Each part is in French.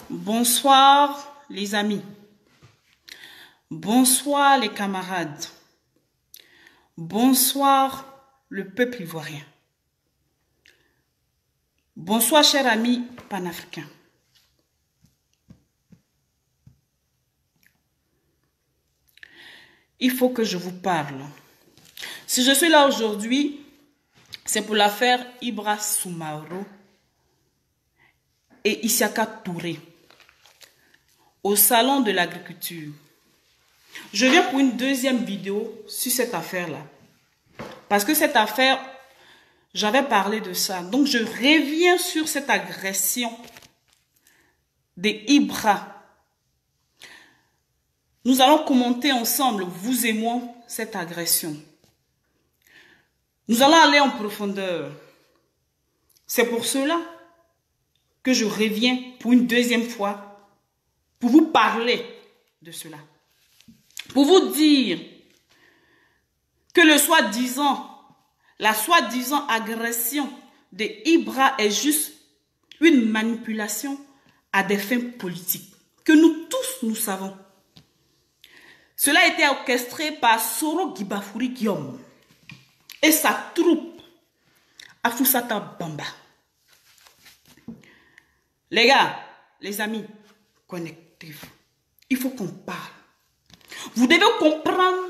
Bonsoir les amis, bonsoir les camarades, bonsoir le peuple ivoirien, bonsoir chers amis panafricains. Il faut que je vous parle. Si je suis là aujourd'hui, c'est pour l'affaire Ibra Soumaoro et Isiaka Touré au salon de l'agriculture. Je viens pour une deuxième vidéo sur cette affaire-là. Parce que cette affaire, j'avais parlé de ça. Donc je reviens sur cette agression de Ibra. Nous allons commenter ensemble, vous et moi, cette agression. Nous allons aller en profondeur. C'est pour cela que je reviens pour une deuxième fois pour vous parler de cela. Pour vous dire que la soi-disant agression de Ibra est juste une manipulation à des fins politiques. Que nous tous, nous savons. Cela a été orchestré par Soro Gibafuri Guillaume et sa troupe Afusata Bamba. Les gars, les amis, connectez-vous. Il faut qu'on parle. Vous devez comprendre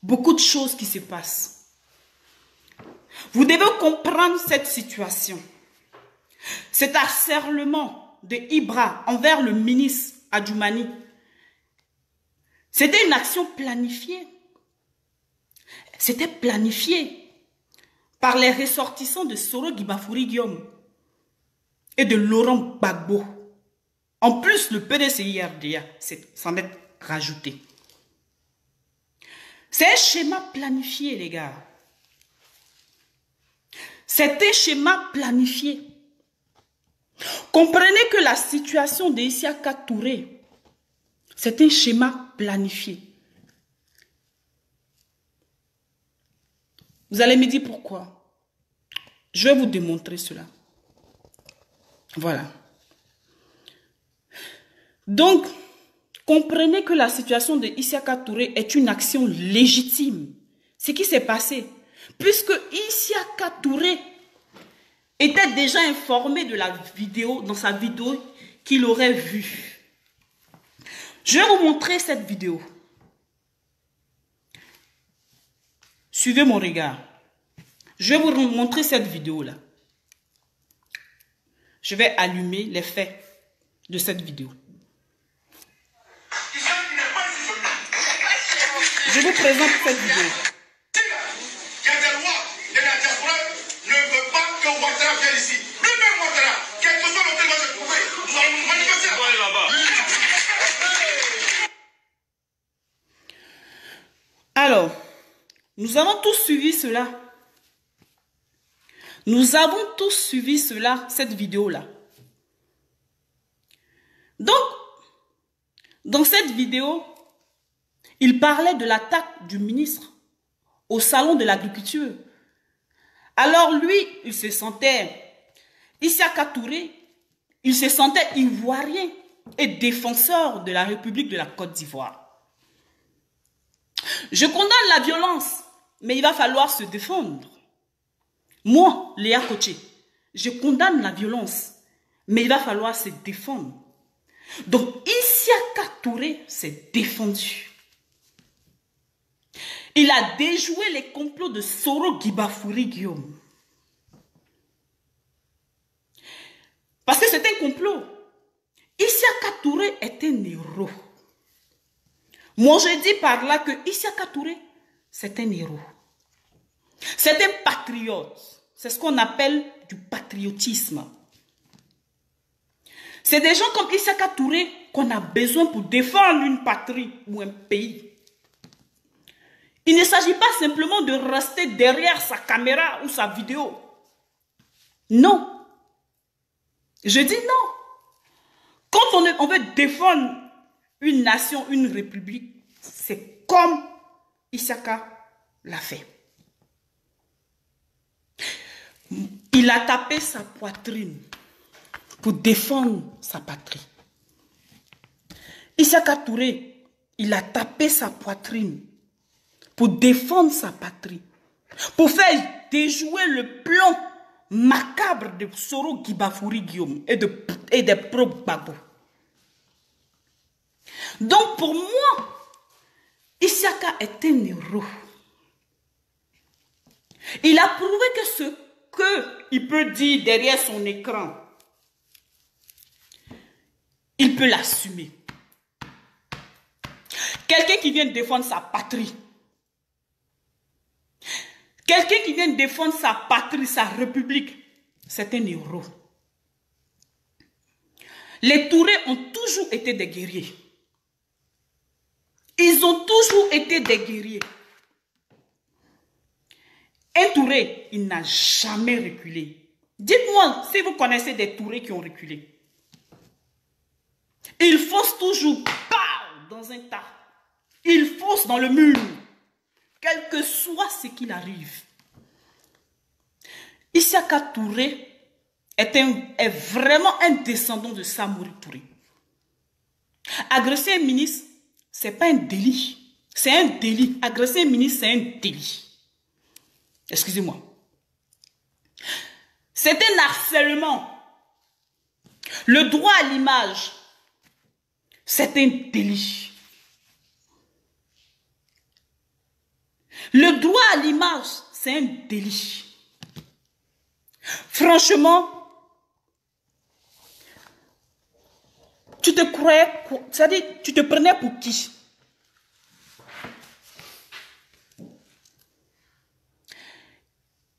beaucoup de choses qui se passent. Vous devez comprendre cette situation. Cet harcèlement de Ibra envers le ministre Adjoumani. C'était une action planifiée. C'était planifié par les ressortissants de Soro Gibafuri Guillaume et de Laurent Gbagbo. En plus, le PDCI-RDA s'en est rajouté. C'est un schéma planifié, les gars. C'est un schéma planifié. Comprenez que la situation de Isiaka Touré, c'est un schéma planifié. Vous allez me dire pourquoi. Je vais vous démontrer cela. Voilà. Donc, comprenez que la situation de Isiaka Touré est une action légitime. Ce qui s'est passé, puisque Isiaka Touré était déjà informé de la vidéo, dans sa vidéo qu'il aurait vue. Je vais vous montrer cette vidéo. Suivez mon regard. Je vais vous montrer cette vidéo-là. Je vais allumer les faits de cette vidéo. Je vous présente cette vidéo. Il y a des lois et la diaspora ne veut pas que Ouattara vienne ici. Lui-même Ouattara, quel que soit l'hôtel où je trouve, nous allons manifester là-bas. Alors, nous avons tous suivi cela. Nous avons tous suivi cela, cette vidéo-là. Donc, dans cette vidéo, il parlait de l'attaque du ministre au salon de l'agriculture. Alors lui, il se sentait, Isiaka Touré, il se sentait ivoirien et défenseur de la République de la Côte d'Ivoire. Je condamne la violence, mais il va falloir se défendre. Moi, Léa Koché, je condamne la violence, mais il va falloir se défendre. Donc, Isiaka Touré s'est défendu. Il a déjoué les complots de Soro Gibafuri Guillaume. Parce que c'est un complot. Isiaka Touré est un héros. Moi, je dis par là que Isiaka Touré, c'est un héros. C'est un patriote. C'est ce qu'on appelle du patriotisme. C'est des gens comme Isiaka Touré qu'on a besoin pour défendre une patrie ou un pays. Il ne s'agit pas simplement de rester derrière sa caméra ou sa vidéo. Non. Je dis non. Quand on veut défendre une nation, une république, c'est comme Isiaka l'a fait. Il a tapé sa poitrine pour défendre sa patrie. Issaka Touré, il a tapé sa poitrine pour défendre sa patrie, pour faire déjouer le plan macabre de Soro Gibafouri Guillaume et des pro-Gbagbo. Donc pour moi, Issaka est un héros. Il a prouvé que ce qu'il peut dire derrière son écran, il peut l'assumer. Quelqu'un qui vient défendre sa patrie, quelqu'un qui vient défendre sa patrie, sa république, c'est un héros. Les Tourés ont toujours été des guerriers. Ils ont toujours été des guerriers. Un Touré, il n'a jamais reculé. Dites-moi si vous connaissez des Tourés qui ont reculé. Ils foncent toujours dans un tas. Ils foncent dans le mur. Quel que soit ce qu'il arrive. Issaka Touré est vraiment un descendant de Samori Touré. Agresser un ministre, ce n'est pas un délit. C'est un délit. Agresser un ministre, c'est un délit. Excusez-moi. C'est un harcèlement. Le droit à l'image, c'est un délit. Le droit à l'image, c'est un délit. Franchement, tu te croyais, c'est-à-dire, tu te prenais pour qui?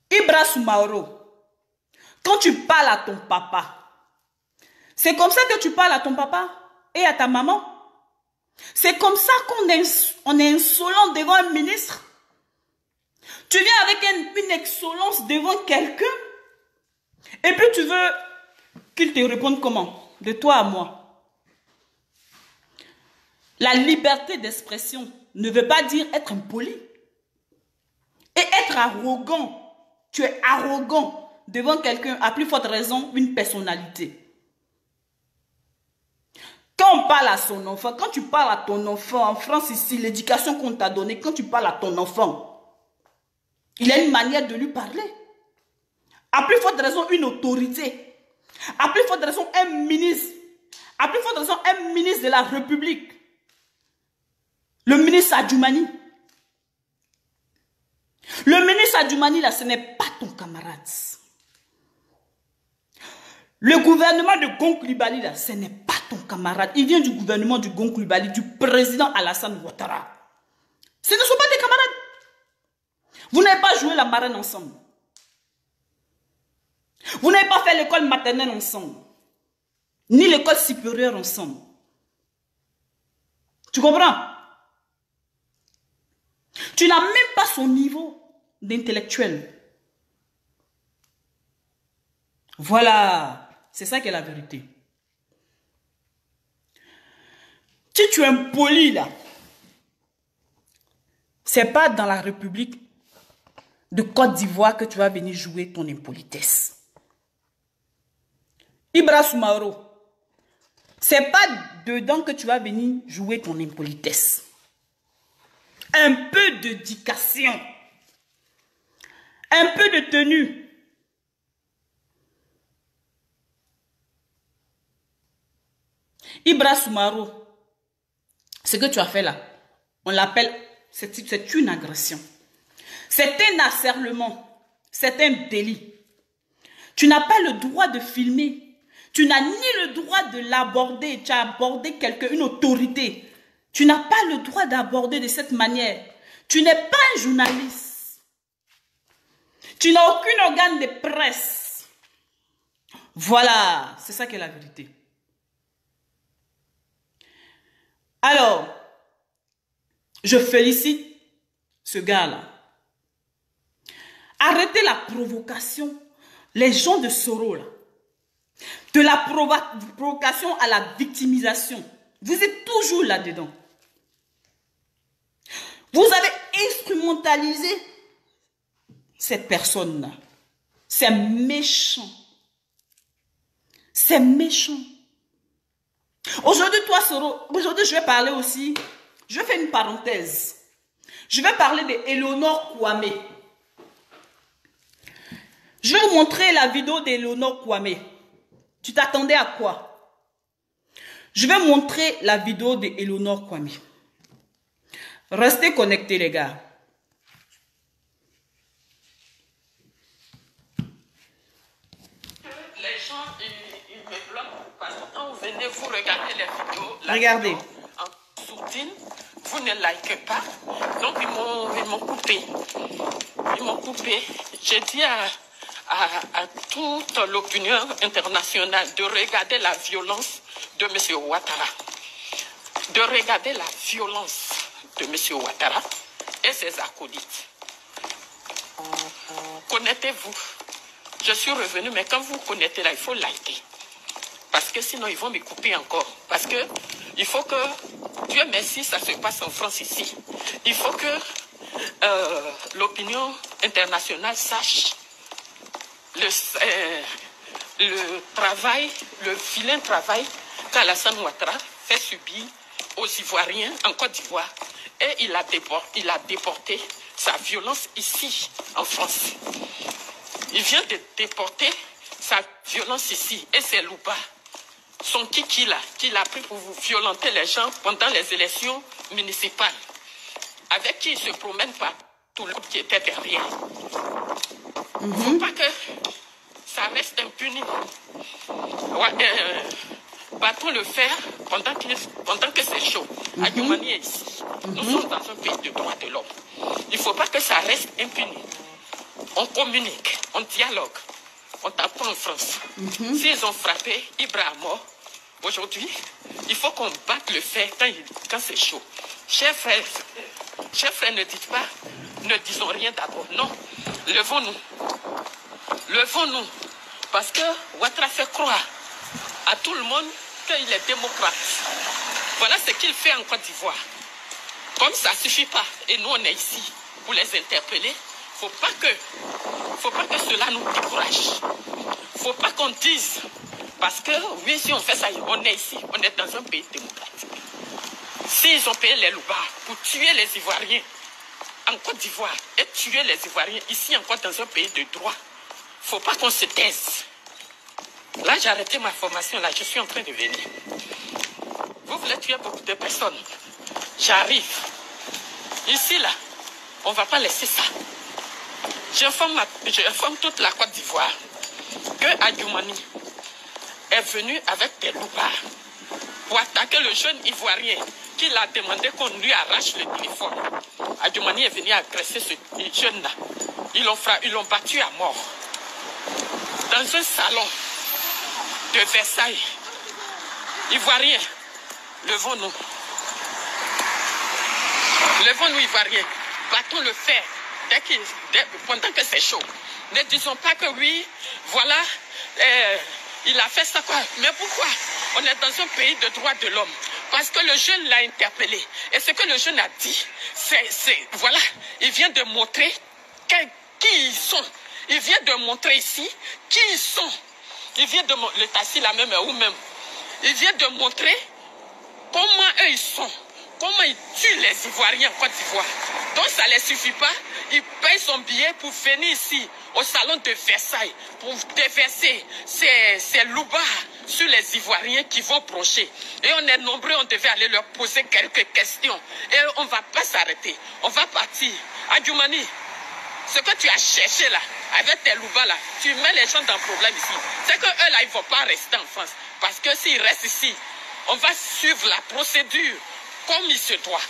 Ibra Soumaoro, quand tu parles à ton papa, c'est comme ça que tu parles à ton papa et à ta maman? C'est comme ça qu'on est insolent devant un ministre? Tu viens avec une excellence devant quelqu'un et puis tu veux qu'il te réponde comment? De toi à moi. La liberté d'expression ne veut pas dire être impoli et être arrogant. Tu es arrogant devant quelqu'un, à plus forte raison, une personnalité. Quand on parle à son enfant, quand tu parles à ton enfant, en France ici, l'éducation qu'on t'a donnée, quand tu parles à ton enfant, il y a une manière de lui parler. À plus forte raison, une autorité. À plus forte raison, un ministre. À plus forte raison, un ministre de la République. Le ministre Adjoumani. Le ministre Adjoumani, là, ce n'est pas ton camarade. Le gouvernement de Gonkulibali, là, ce n'est pas ton camarade. Il vient du gouvernement du Gonkulibali, du président Alassane Ouattara. Ce ne sont pas des camarades. Vous n'avez pas joué la marraine ensemble. Vous n'avez pas fait l'école maternelle ensemble. Ni l'école supérieure ensemble. Tu comprends? Tu n'as même pas son niveau d'intellectuel. Voilà. C'est ça qui est la vérité. Si tu es impoli là, c'est pas dans la République de Côte d'Ivoire que tu vas venir jouer ton impolitesse. Ibra Soumaoro, c'est pas dedans que tu vas venir jouer ton impolitesse. Un peu d'éducation, un peu de tenue. Ibra Soumaoro, ce que tu as fait là, on l'appelle, c'est une agression. C'est un harcèlement, c'est un délit. Tu n'as pas le droit de filmer. Tu n'as ni le droit de l'aborder. Tu as abordé quelqu'un, une autorité. Tu n'as pas le droit d'aborder de cette manière. Tu n'es pas un journaliste. Tu n'as aucun organe de presse. Voilà, c'est ça qui est la vérité. Alors, je félicite ce gars-là. Arrêtez la provocation. Les gens de Soro, là. De la provocation à la victimisation. Vous êtes toujours là-dedans. Vous avez instrumentalisé cette personne-là. C'est méchant. C'est C'est méchant. Aujourd'hui, toi, Soro, aujourd'hui, je vais parler aussi, je vais faire une parenthèse. Je vais parler de Eleonore Kwame. Je vais vous montrer la vidéo d'Eleonore Kwame. Tu t'attendais à quoi? Je vais montrer la vidéo d'Eleonore Kwame. Restez connectés, les gars. Les gens, ils me bloquent parce que quand vous venez, vous regardez les vidéos. Regardez. Vidéo en sourdine, vous ne likez pas. Donc, ils m'ont coupé. Ils m'ont coupé. J'ai dit à toute l'opinion internationale de regarder la violence de M. Ouattara. De regarder la violence de M. Ouattara et ses acolytes. Connectez-vous. Je suis revenu, mais quand vous connectez là, il faut liker. Parce que sinon, ils vont me couper encore. Parce que il faut que, Dieu merci, ça se passe en France ici. Il faut que l'opinion internationale sache le travail, le vilain travail qu'Alassane Ouattara fait subir aux Ivoiriens en Côte d'Ivoire. Et il a déporté sa violence ici, en France. Il vient de déporter sa violence ici. Et c'est Louba, son kiki là, qu'il a pris pour vous violenter les gens pendant les élections municipales. Avec qui il se promène pas tout le monde qui était derrière. Il ne faut pas que ça reste impuni. Battons le fer pendant que c'est chaud. Adjoumani est ici. Nous sommes dans un pays de droits de l'homme. Il ne faut pas que ça reste impuni. On communique, on dialogue, on t'apprend en France. S'ils ont frappé Ibra à mort, aujourd'hui, il faut qu'on batte le fer quand c'est chaud. Chers frères, ne dites pas, ne disons rien d'abord. Non, levons-nous. Levons-nous. Parce que Ouattara fait croire à tout le monde qu'il est démocrate. Voilà ce qu'il fait en Côte d'Ivoire. Comme ça ne suffit pas, et nous on est ici pour les interpeller, faut pas que cela nous décourage. Faut pas qu'on dise, parce que oui, si on fait ça, on est ici, on est dans un pays démocratique. S'ils ont payé les loupards pour tuer les Ivoiriens en Côte d'Ivoire et tuer les Ivoiriens ici encore dans un pays de droit, faut pas qu'on se taise. Là, j'ai arrêté ma formation, là, je suis en train de venir. Vous voulez tuer beaucoup de personnes. J'arrive. Ici, là, on ne va pas laisser ça. J'informe toute la Côte d'Ivoire que Adjoumani est venu avec des loupards pour attaquer le jeune Ivoirien qui l'a demandé qu'on lui arrache le téléphone. Adjoumani est venu agresser ce jeune-là. Ils l'ont battu à mort. Dans un salon de Versailles. Ivoiriens, levons-nous. Levons-nous, Ivoiriens. Battons le fer pendant que c'est chaud. Ne disons pas que oui, voilà, il a fait ça quoi. Mais pourquoi? On est dans un pays de droits de l'homme. Parce que le jeune l'a interpellé. Et ce que le jeune a dit, voilà, il vient de montrer qui ils sont. Il vient de montrer ici qui ils sont. Il vient de montrer, le Tassi là même, ou même. Il vient de montrer comment eux ils sont. Comment ils tuent les Ivoiriens en Côte d'Ivoire. Donc ça ne les suffit pas. Il paye son billet pour venir ici, au salon de Versailles, pour déverser ces loupards sur les Ivoiriens qui vont procher. Et on est nombreux, on devait aller leur poser quelques questions. Et on ne va pas s'arrêter. On va partir. Adjoumani, ce que tu as cherché là, avec tes loupards là, tu mets les gens dans le problème ici. C'est qu'eux là, ils ne vont pas rester en France. Parce que s'ils restent ici, on va suivre la procédure comme il se doit.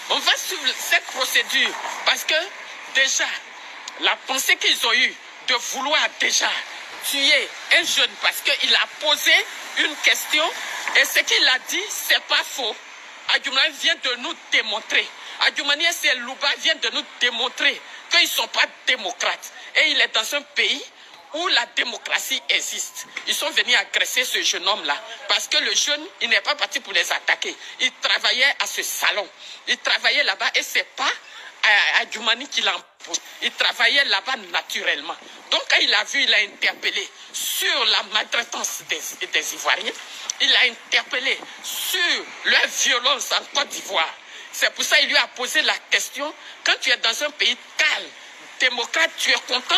On va suivre cette procédure parce que déjà, la pensée qu'ils ont eue de vouloir déjà tuer un jeune parce qu'il a posé une question et ce qu'il a dit, c'est pas faux. Adjoumani vient de nous démontrer. Adjoumani et ses loupards viennent de nous démontrer qu'ils ne sont pas démocrates. Et il est dans un pays où la démocratie existe. Ils sont venus agresser ce jeune homme-là parce que le jeune, il n'est pas parti pour les attaquer. Il travaillait à ce salon. Il travaillait là-bas et c'est pas à Djoumani qui l'empose. Il travaillait là-bas naturellement. Donc quand il a vu, il a interpellé sur la maltraitance des Ivoiriens. Il a interpellé sur leur violence en Côte d'Ivoire. C'est pour ça qu'il lui a posé la question, quand tu es dans un pays calme, démocrate, tu es content,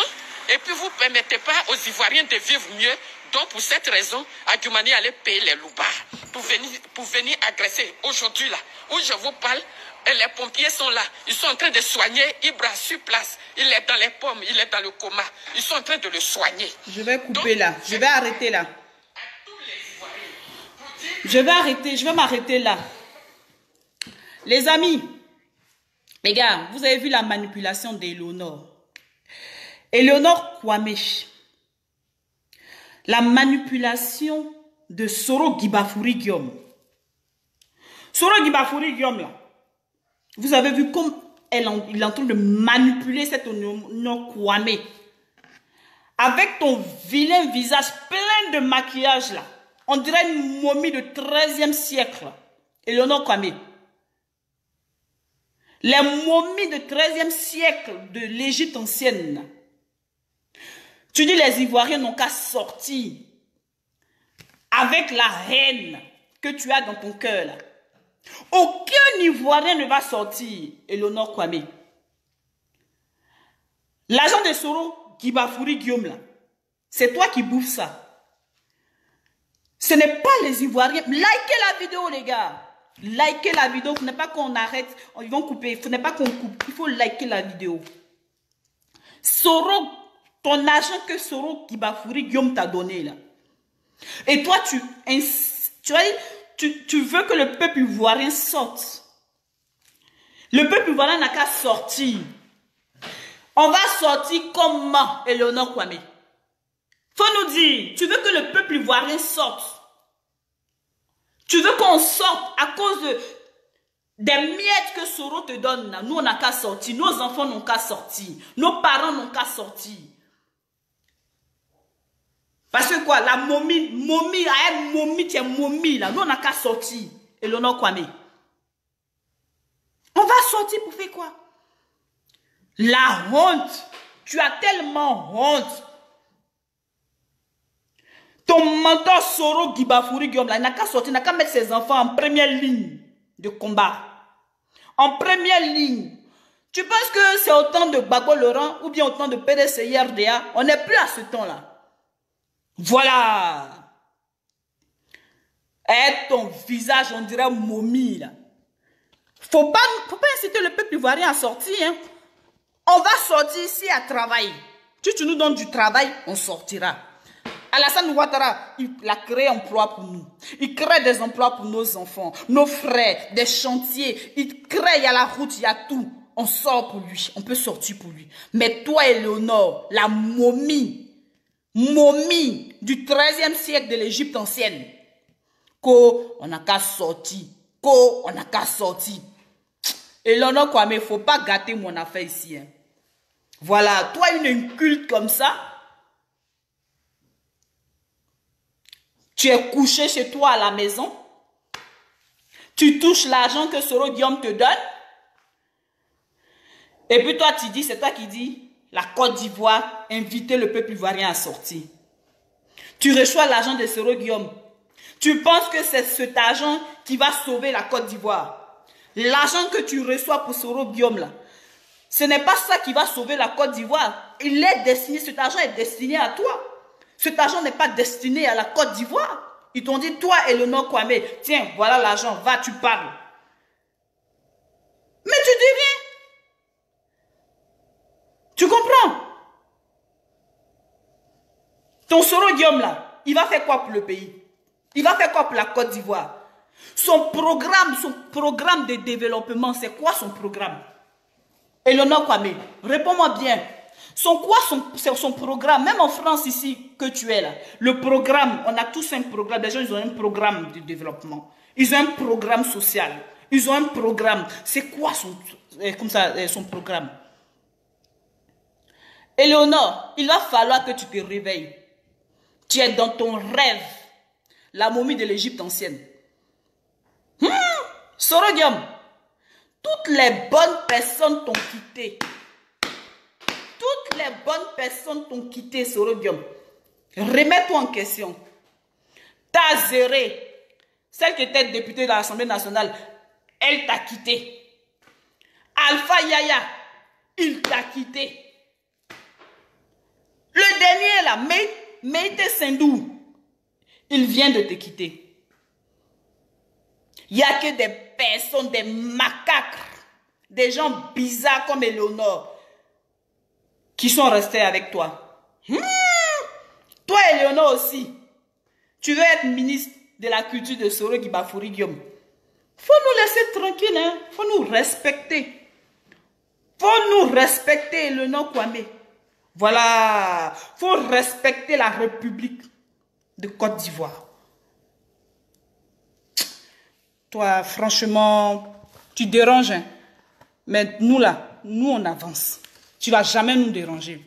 et puis vous ne permettez pas aux Ivoiriens de vivre mieux. Donc pour cette raison, Adjoumani allait payer les loupards pour venir agresser. Aujourd'hui là, où je vous parle, les pompiers sont là. Ils sont en train de soigner Ibra sur place. Il est dans les pommes, il est dans le coma. Ils sont en train de le soigner. Je vais couper là. Je vais arrêter là. Je vais m'arrêter là. Les amis, les gars, vous avez vu la manipulation d'Éléonore. Éléonore Kwame. La manipulation de Soro Guibafouri Guillaume. Soro Guibafouri Guillaume, là. Vous avez vu comme il est en train de manipuler cette Éléonore Kwame. Avec ton vilain visage plein de maquillage, là. On dirait une momie de 13e siècle. Éléonore Kwame. Les momies de 13e siècle de l'Égypte ancienne. Tu dis les Ivoiriens n'ont qu'à sortir avec la haine que tu as dans ton cœur. Là. Aucun Ivoirien ne va sortir, Éléonore Kwame. L'agent de Soro Guibafouri Guillaume, là, c'est toi qui bouffes ça. Ce n'est pas les Ivoiriens. Likez la vidéo, les gars. Likez la vidéo. Il ne faut pas qu'on arrête. Ils vont couper. Il ne faut pas qu'on coupe. Il faut liker la vidéo. Soro, ton argent que Soro Guibafouri Guillaume t'a donné là. Et toi, tu veux que le peuple ivoirien sorte. Le peuple ivoirien n'a qu'à sortir. On va sortir comment, Éléonore Kwame? Faut nous dire, tu veux que le peuple ivoirien sorte. Tu veux qu'on sorte à cause des miettes que Soro te donne. Là. Nous, on n'a qu'à sortir. Nos enfants n'ont qu'à sortir. Nos parents n'ont qu'à sortir. Parce que quoi, la momie, tu es momie là. Nous, on n'a qu'à sortir. Éléonore Kwame. On va sortir pour faire quoi? La honte. Tu as tellement honte. Ton mentor Soro Guibafouri Guillaume, là, il n'a qu'à sortir, il n'a qu'à mettre ses enfants en première ligne de combat. En première ligne. Tu penses que c'est au temps de Gbagbo Laurent ou bien au temps de PDCI-RDA? On n'est plus à ce temps-là. Voilà. Et ton visage, on dirait momie, là. Faut pas inciter le peuple ivoirien à sortir, hein. On va sortir ici à travailler. Si tu nous donnes du travail, on sortira. Alassane Ouattara, il a créé emploi pour nous. Il crée des emplois pour nos enfants, nos frères, des chantiers. Il crée, il y a la route, il y a tout. On sort pour lui, on peut sortir pour lui. Mais toi, Éléonore, la momie du 13e siècle de l'Égypte ancienne, on n'a qu'à sortir. On n'a qu'à sortir. Éléonore Kwame, il ne faut pas gâter mon affaire ici. Hein. Voilà, toi, une inculte comme ça, tu es couché chez toi à la maison. Tu touches l'argent que Soro Guillaume te donne. Et puis toi, tu dis, c'est toi qui dis, la Côte d'Ivoire, inviter le peuple ivoirien à sortir. Tu reçois l'argent de Soro Guillaume. Tu penses que c'est cet argent qui va sauver la Côte d'Ivoire. L'argent que tu reçois pour Soro Guillaume, là, ce n'est pas ça qui va sauver la Côte d'Ivoire. Il est destiné, cet argent est destiné à toi. Cet argent n'est pas destiné à la Côte d'Ivoire. Ils t'ont dit, toi, Éléonore Kwame, tiens, voilà l'argent, va, tu parles. Mais tu dis rien. Tu comprends? Ton Soro Guillaume, là, il va faire quoi pour le pays? Il va faire quoi pour la Côte d'Ivoire? Son programme de développement, c'est quoi son programme? Éléonore Kwame, réponds-moi bien. C'est son programme, même en France ici que tu es là, le programme, on a tous un programme, les gens ils ont un programme de développement, ils ont un programme social, ils ont un programme, c'est quoi son programme? Éléonore, il va falloir que tu te réveilles, tu es dans ton rêve, la momie de l'Égypte ancienne. Soro Guillaume, Toutes les bonnes personnes t'ont quitté. Toutes les bonnes personnes t'ont quitté, Sorodium. Remets-toi en question. Ta Zéré, celle qui était députée de l'Assemblée nationale, elle t'a quitté. Alpha Yaya, il t'a quitté. Le dernier là, Meïté Sendou, il vient de te quitter. Il n'y a que des personnes, des macaques, des gens bizarres comme Éléonore qui sont restés avec toi. Toi, Éléonore aussi, tu veux être ministre de la culture de Soro Guibafouri Guillaume. Faut nous laisser tranquille, hein? Faut nous respecter. Faut nous respecter, Éléonore Kwame. Voilà, faut respecter la République de Côte d'Ivoire. Toi, franchement, tu déranges, hein? Mais nous là, nous on avance. Tu vas jamais nous déranger.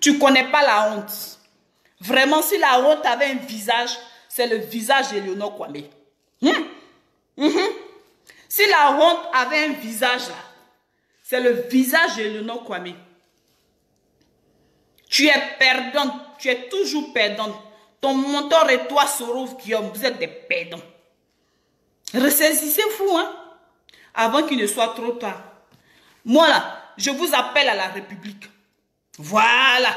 Tu connais pas la honte. Vraiment, si la honte avait un visage, c'est le visage d'Éléonore Kwame. Si la honte avait un visage là, c'est le visage d'Éléonore Kwame. Tu es perdante, tu es toujours perdante. Ton mentor et toi, Soro Guillaume, vous êtes des perdants. Ressaisissez-vous, hein, avant qu'il ne soit trop tard. Moi là, je vous appelle à la République. Voilà.